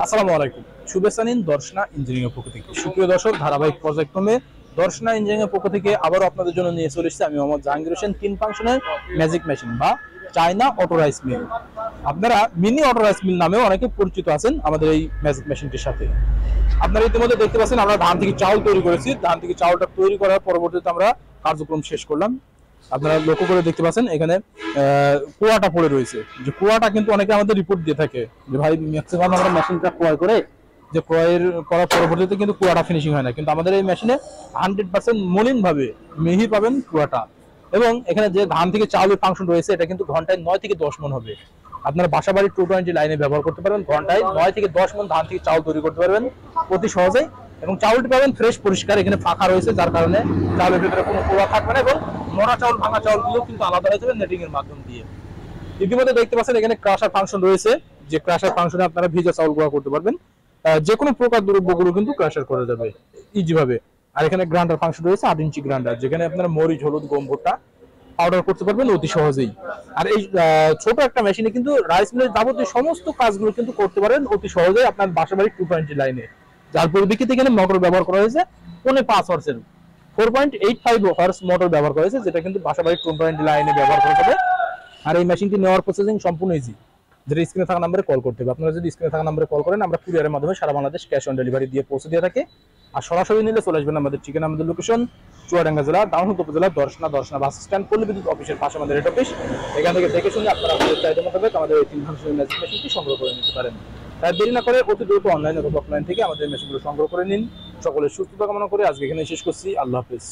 আসসালামু আলাইকুম। শুভেচ্ছা নিন দর্শনা ইঞ্জিনিয়ারিং এর পক্ষ থেকে। সুপ্রিয় দর্শক, ধারাবাহিক পর্যায়ক্রমে দর্শনা ইঞ্জিনিয়ারিং এর পক্ষ থেকে আবারও আপনাদের জন্য নিয়ে চলে এসেছি আমি মোহাম্মদ জাহাঙ্গীর হোসেন, 3 ফাংশনের ম্যাজিক মেশিন বা চায়না অটো রাইস মিল। আপনারা মিনি অটো রাইস মিল নামেও অনেকে পরিচিত আছেন আমাদের এই ম্যাজিক মেশিনটির সাথে। আপনারা ইতিমধ্যে দেখতে পাচ্ছেন আমরা ধান থেকে চাউল তৈরি করেছি। ধান থেকে চাউলটা তৈরি করার পরবর্তীতে আমরা কার্যক্রম শেষ করলাম। আপনারা লক্ষ্য করে দেখতে পাচ্ছেন এখানে কুয়াটা পড়ে রয়েছে। যে কুয়াটা কিন্তু অনেকে আমাদের রিপোর্ট দিয়ে থাকে যে ভাই ম্যাক্সিমাম আমরা মেশিনটা ক্রয় করে যে ক্রয়ের করার পরবর্তীতে কিন্তু কুয়াটা ফিনিশিং হয় না, কিন্তু আমাদের এই মেশিনে 100% মলিন ভাবে মিহি পাবেন কুয়াটা। এবং এখানে যে ধান থেকে চাউলের ফাংশন রয়েছে এটা কিন্তু ঘন্টায় 9 থেকে 10 মণ হবে। আপনারা বাসাবাড়ির 220 লাইনে ব্যবহার করতে পারবেন। ঘন্টায় 9 থেকে 10 মণ ধান থেকে চাউল তৈরি করতে পারবেন অতি সহজেই। এবং চাউলটি পাবেন ফ্রেশ পরিষ্কার, এখানে ফাঁকা রয়েছে যার কারণে চাউলের ভিতরে কোনো পোড়া থাকবে না। এবং মোটা চাউল ভাঙা চাউলগুলো কিন্তু আলাদা হয়ে যাবে নেটিং এর মাধ্যম দিয়ে। ইতিমধ্যে দেখতে পাচ্ছেন এখানে ক্রাশার ফাংশন রয়েছে, যে ক্রাশার ফাংশনে আপনারা ভিজা চাউল গুঁড়া করতে পারবেন। যে কোনো প্রকার দ্রব্যগুলো কিন্তু ক্রাশার করা যাবে ইজি ভাবে। আর এখানে গ্রাইন্ডার ফাংশন রয়েছে 8 ইঞ্চি গ্রাইন্ডার, যেখানে আপনারা মরিচ, হলুদ, গম ভুট্টা পাউডার করতে পারবেন অতি সহজেই। আর এই ছোট একটা মেশিনে কিন্তু রাইস মিলের যাবতীয় সমস্ত কাজগুলো কিন্তু করতে পারেন অতি সহজেই আপনার বাসাবাড়ির 220 লাইনে। যার পরিপ্রেক্ষিতে এখানে মোটর ব্যবহার করা হয়েছে 5 হর্সের 4.85 হর্স মোটর ব্যবহার করা হয়েছে, যেটা কিন্তু বাসাবাড়ির 220 লাইনে ব্যবহার করা যাবে। আর এই মেশিনটি নেওয়ার প্রসেসিং সম্পূর্ণ ইজি, যেটা স্ক্রিনে থাকা নম্বরে কল করতে হবে। আপনারা যদি স্ক্রিনে থাকা নম্বরে কল করেন আমরা কুরিয়ারের মাধ্যমে সারা বাংলাদেশ ক্যাশ অন ডেলিভারি দিয়ে পৌঁছে দিয়ে থাকি। আর সরাসরি নিলে চলে আসবেন আমাদের ঠিকানা, আমাদের লোকেশন চুয়াডাঙ্গা জেলা দাউদকান্দি উপজেলা দর্শনা বাস স্ট্যান্ড, পল্লী বিদ্যুৎ অফিসের পাশে আমাদের হেড অফিস। এখান থেকে দেখে শুনে আপনারা আপনাদের চাহিদা মোতাবেক আমাদের এই 3 ফাংশনের ম্যাজিক মেশিনটি সংগ্রহ করে নিতে পারেন। তাই দেরি না করে অতি দ্রুত অনলাইন অথবা অফলাইন থেকে আমাদের মেশিনগুলো সংগ্রহ করে নিন। সকলের সুস্থতা কামনা করে আজকে এখানে শেষ করছি। আল্লাহ হাফেজ।